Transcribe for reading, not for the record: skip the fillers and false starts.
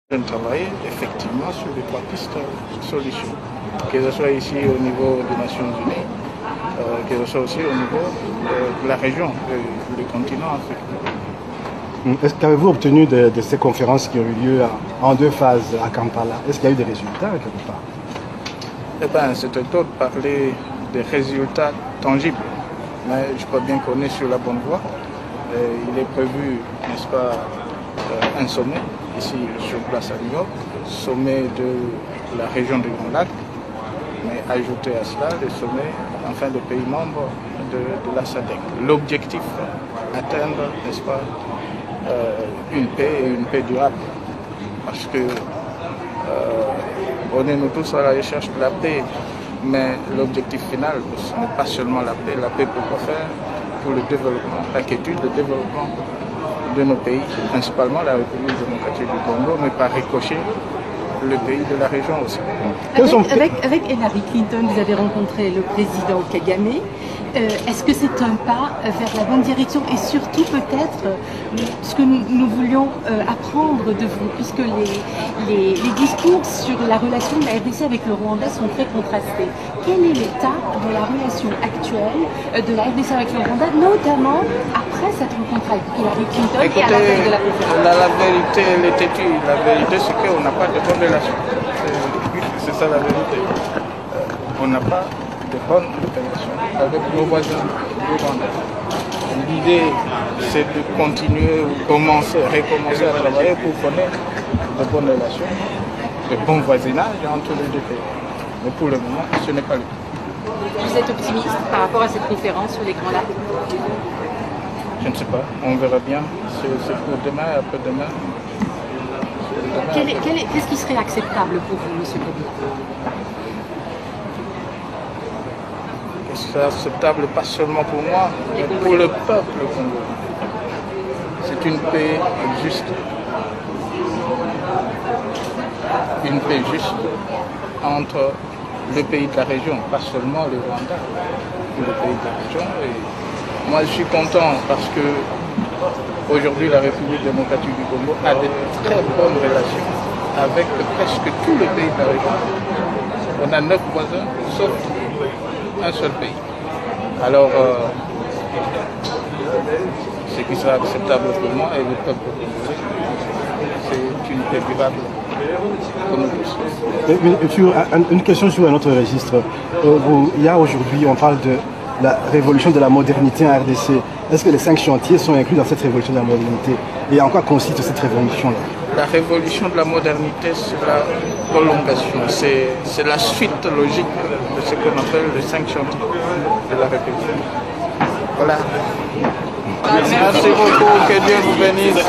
Je travaille effectivement sur les trois pistes de solutions, que ce soit ici au niveau des Nations Unies, que ce soit aussi au niveau de la région, du continent africain. Qu'avez-vous obtenu de ces conférences qui ont eu lieu en deux phases à Kampala? Est-ce qu'il y a eu des résultats quelque part? Eh bien, c'était tôt de parler des résultats tangibles, mais je crois bien qu'on est sur la bonne voie. Il est prévu, n'est-ce pas, un sommet ici sur place à New York, sommet de la région du Grand Lac, mais ajouter à cela les sommets, enfin, des pays membres de la SADC. L'objectif, atteindre, n'est-ce pas, une paix et une paix durable. Parce que on est nous tous à la recherche de la paix, mais l'objectif final, ce n'est pas seulement la paix pour quoi faire? Pour le développement, la quiétude, le développement de nos pays, principalement la République démocratique du Congo, mais par ricochet, le pays de la région aussi. Avec Hillary Clinton, vous avez rencontré le président Kagame. Est-ce que c'est un pas vers la bonne direction et surtout peut-être ce que nous voulions apprendre de vous, puisque les discours sur la relation de la RDC avec le Rwanda sont très contrastés. Quel est l'état de la relation actuelle de la RDC avec le Rwanda, notamment après cette rencontre avec Hillary Clinton? Écoutez, et à la veille de la conférence? La vérité, elle est têtue. La vérité, c'est qu'on n'a pas de bonnes relations. C'est ça la vérité. On n'a pas de bonnes relations avec nos voisins du Rwanda. L'idée, c'est de continuer ou recommencer à travailler pour connaître de bonnes relations, de bons voisinages entre les deux pays. Mais pour le moment, ce n'est pas le cas. Vous êtes optimiste par rapport à cette conférence sur les Grands Lacs? Je ne sais pas, on verra bien. C'est pour demain et après-demain. Qu'est-ce qui serait acceptable pour vous, M. Kabila? C'est acceptable pas seulement pour moi, mais pour le peuple congolais. C'est une paix juste. Une paix juste entre le pays de la région, pas seulement le Rwanda, mais le pays de la région. Et moi, je suis content parce que aujourd'hui, la République démocratique du Congo a de très bonnes relations avec presque tous les pays de la région. On a 9 voisins, sauf un seul pays. Alors, ce qui sera acceptable pour moi et le peuple congolais, c'est une paix durable pour nous tous. Une question sur un autre registre. Il y a aujourd'hui, on parle de la révolution de la modernité en RDC. Est-ce que les 5 chantiers sont inclus dans cette révolution de la modernité? Et en quoi consiste cette révolution-là? La révolution de la modernité, c'est la prolongation, c'est la suite logique de ce qu'on appelle les 5 chantiers de la République. Voilà. Merci beaucoup, que Dieu vous bénisse.